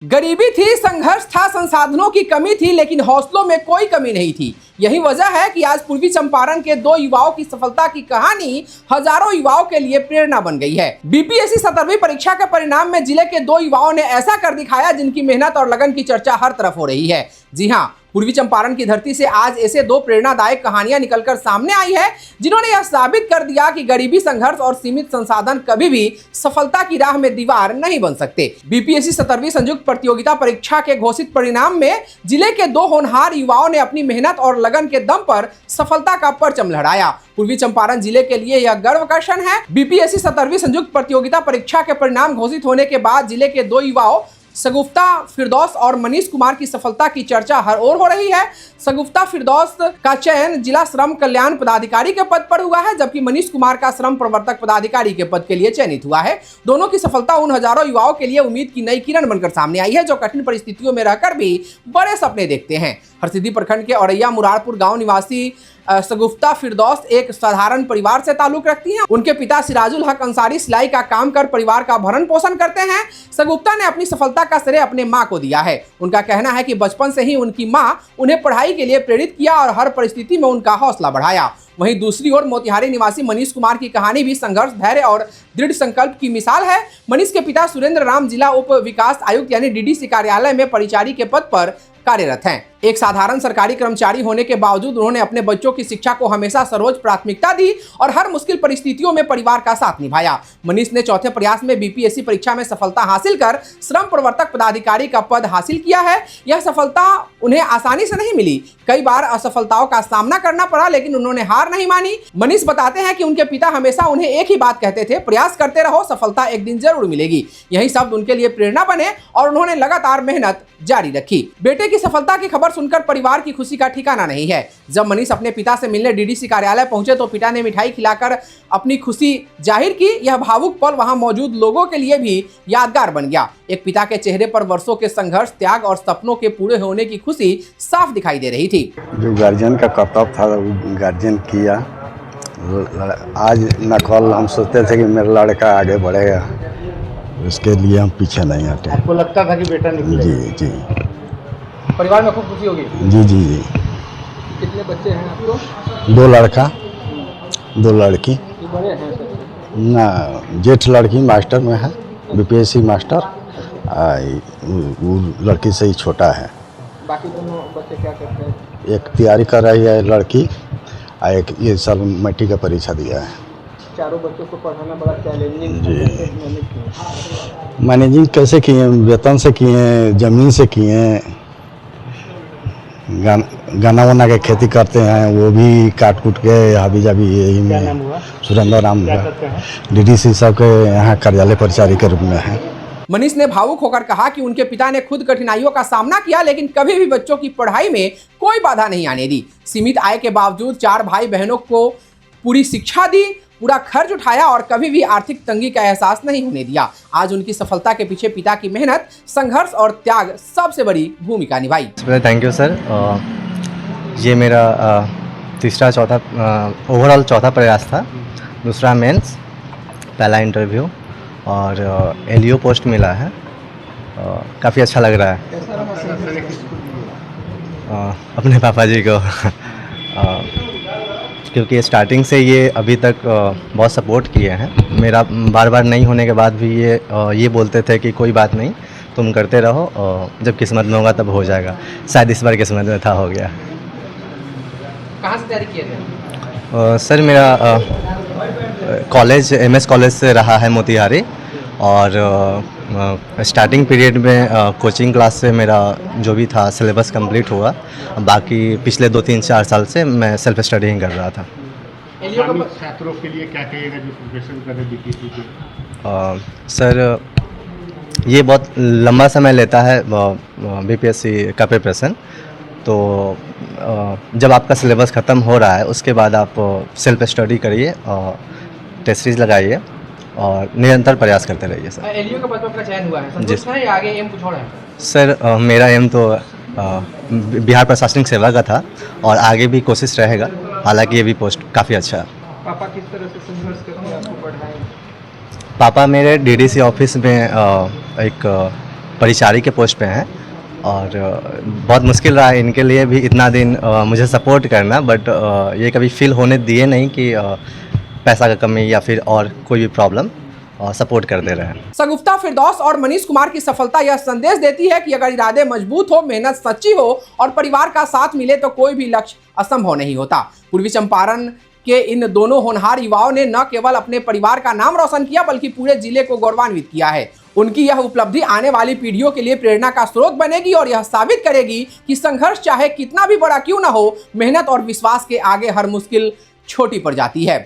गरीबी थी, संघर्ष था, संसाधनों की कमी थी, लेकिन हौसलों में कोई कमी नहीं थी। यही वजह है कि आज पूर्वी चंपारण के दो युवाओं की सफलता की कहानी हजारों युवाओं के लिए प्रेरणा बन गई है। बीपीएससी 17वीं परीक्षा के परिणाम में जिले के दो युवाओं ने ऐसा कर दिखाया जिनकी मेहनत और लगन की चर्चा हर तरफ हो रही है। जी हाँ, पूर्वी चंपारण की धरती से आज ऐसे दो प्रेरणादायक कहानियां निकलकर सामने आई है जिन्होंने यह साबित कर दिया कि गरीबी, संघर्ष और सीमित संसाधन कभी भी सफलता की राह में दीवार नहीं बन सकते। बीपीएससी 17वीं संयुक्त प्रतियोगिता परीक्षा के घोषित परिणाम में जिले के दो होनहार युवाओं ने अपनी मेहनत और लगन के दम पर सफलता का परचम लहराया। पूर्वी चंपारण जिले के लिए यह गर्व का क्षण है। बीपीएससी 17वीं संयुक्त प्रतियोगिता परीक्षा के परिणाम घोषित होने के बाद जिले के दो युवाओं शगुफ्ता फिरदौस और मनीष कुमार की सफलता की चर्चा हर ओर हो रही है। शगुफ्ता फिरदौस का चयन जिला श्रम कल्याण पदाधिकारी के पद पर हुआ है, जबकि मनीष कुमार का श्रम प्रवर्तक पदाधिकारी के पद के लिए चयनित हुआ है। दोनों की सफलता उन हजारों युवाओं के लिए उम्मीद की नई किरण बनकर सामने आई है जो कठिन परिस्थितियों में रहकर भी बड़े सपने देखते हैं। हरसिद्धि प्रखंड के औरैया मुरारपुर गाँव निवासी शगुफ्ता फिरदौस एक साधारण परिवार से ताल्लुक रखती हैं। उनके पिता सिराजुल हक अंसारी सिलाई का काम कर परिवार का भरण पोषण करते हैं। शगुफ्ता ने अपनी सफलता का श्रेय अपने मां को दिया है। उनका कहना है कि बचपन से ही उनकी मां उन्हें पढ़ाई के लिए प्रेरित किया और हर परिस्थिति में उनका हौसला बढ़ाया। वहीं दूसरी ओर मोतिहारी निवासी मनीष कुमार की कहानी भी संघर्ष, धैर्य और दृढ़ संकल्प की मिसाल है। मनीष के पिता सुरेंद्र राम जिला उप विकास आयुक्त यानी डीडीसी कार्यालय में परिचारी के पद पर कार्यरत हैं। एक साधारण सरकारी कर्मचारी होने के बावजूद उन्होंने अपने बच्चों की शिक्षा को हमेशा सर्वोच्च प्राथमिकता दी और हर मुश्किल परिस्थितियों में परिवार का साथ निभाया। मनीष ने चौथे प्रयास में बीपीएससी परीक्षा में सफलता हासिल कर श्रम प्रवर्तक पदाधिकारी का पद हासिल किया है। यह सफलता उन्हें आसानी से नहीं मिली, कई बार असफलताओं का सामना करना पड़ा, लेकिन उन्होंने हार नहीं मानी। मनीष बताते हैं कि उनके पिता हमेशा उन्हें एक ही बात कहते थे, प्रयास करते रहो, सफलता एक दिन जरूर मिलेगी। यही शब्द उनके लिए प्रेरणा बने और उन्होंने लगातार मेहनत जारी रखी। बेटे की सफलता की खबर सुनकर परिवार की खुशी का ठिकाना नहीं है। जब मनीष अपने पिता से मिलने डीडीसी कार्यालय पहुंचे तो पिता ने मिठाई खिलाकर अपनी खुशी जाहिर की। यह भावुक पल वहां मौजूद लोगों के लिए भी यादगार बन गया। एक पिता के चेहरे पर वर्षों के संघर्ष, त्याग और सपनों के पूरे होने की खुशी साफ दिखाई दे रही थी। जो गार्जियन का कर्तव्य था वो गार्जियन किया। आज न कल हम सोचते थे कि मेरा लड़का आगे बढ़ेगा, उसके लिए हम पीछे नहीं हटे। आपको लगता था कि बेटा निकलेगा? जी जी। परिवार में खूब खुशी होगी? जी जी जी। कितने बच्चे हैं आपको? 2 लड़का 2 लड़की। बड़े हैं सर? ना, जेठ लड़की मास्टर में है, बीपीएससी मास्टर। वो लड़की से ही छोटा है। बाकी दोनों बच्चे क्या करते हैं? एक तैयारी कर रही है लड़की और एक ये साल मैट्रिक का परीक्षा दिया है। चारों बच्चों को पढ़ाना बड़ा चैलेंजिंग जी। मैनेजिंग कैसे किए? वेतन से किए, ज़मीन से किए, गाना वाना के खेती करते हैं, वो भी काट कूट के हाबी जाबी यही में। सुरेंद्र राम डीडीसी साहब के यहाँ कार्यालय परिचारी के रूप में है। मनीष ने भावुक होकर कहा कि उनके पिता ने खुद कठिनाइयों का सामना किया, लेकिन कभी भी बच्चों की पढ़ाई में कोई बाधा नहीं आने दी। सीमित आय के बावजूद 4 भाई बहनों को पूरी शिक्षा दी, पूरा खर्च उठाया और कभी भी आर्थिक तंगी का एहसास नहीं होने दिया। आज उनकी सफलता के पीछे पिता की मेहनत, संघर्ष और त्याग सबसे बड़ी भूमिका निभाई। Thank you sir. ये मेरा ओवरऑल चौथा प्रयास था। दूसरा मेंस, पहला इंटरव्यू और एलईओ पोस्ट मिला है। काफ़ी अच्छा लग रहा है। अपने पापा जी को क्योंकि स्टार्टिंग से ये अभी तक बहुत सपोर्ट किए हैं। मेरा बार बार नहीं होने के बाद भी ये बोलते थे कि कोई बात नहीं, तुम करते रहो, जब किस्मत में होगा तब हो जाएगा। शायद इस बार किस्मत में था, हो गया। कहाँ से तैयारी किए थे? सर मेरा कॉलेज MS कॉलेज से रहा है मोतिहारी, और स्टार्टिंग पीरियड में कोचिंग क्लास से मेरा जो भी था सिलेबस कंप्लीट हुआ। बाकी पिछले 2-3-4 साल से मैं सेल्फ स्टडिंग कर रहा था। छात्रों के लिए क्या कहिएगा जो प्रिपरेशन कर रहे हैं बीपीएससी के? सर ये बहुत लंबा समय लेता है बीपीएससी का प्रिपरेशन। तो जब आपका सिलेबस ख़त्म हो रहा है उसके बाद आप सेल्फ स्टडी करिए, टेस्ट सीरीज लगाइए और निरंतर प्रयास करते रहिए। सर एलईओ का पद पर चयन हुआ है, संतुष्ट हैं या आगे एम कुछ और है? सर मेरा एम तो बिहार प्रशासनिक सेवा का था और आगे भी कोशिश रहेगा। हालांकि ये भी पोस्ट काफ़ी अच्छा है। पापा किस तरह से संघर्ष करते हैं आपको पढ़ाएं? पापा मेरे डीडीसी ऑफिस में एक परिचारी के पोस्ट पे हैं और बहुत मुश्किल रहा है इनके लिए भी इतना दिन मुझे सपोर्ट करना, बट ये कभी फील होने दिए नहीं कि पैसा का कमी या फिर और कोई भी प्रॉब्लम, सपोर्ट कर दे रहे हैं। शगुफ्ता फिरदौस और मनीष कुमार की सफलता यह संदेश देती है कि अगर इरादे मजबूत हो, मेहनत सच्ची हो और परिवार का साथ मिले तो कोई भी लक्ष्य असंभव नहीं होता। पूर्वी चंपारण के इन दोनों होनहार युवाओं ने न केवल अपने परिवार का नाम रोशन किया बल्कि पूरे जिले को गौरवान्वित किया है। उनकी यह उपलब्धि आने वाली पीढ़ियों के लिए प्रेरणा का स्रोत बनेगी और यह साबित करेगी कि संघर्ष चाहे कितना भी बड़ा क्यों न हो, मेहनत और विश्वास के आगे हर मुश्किल छोटी पड़ जाती है।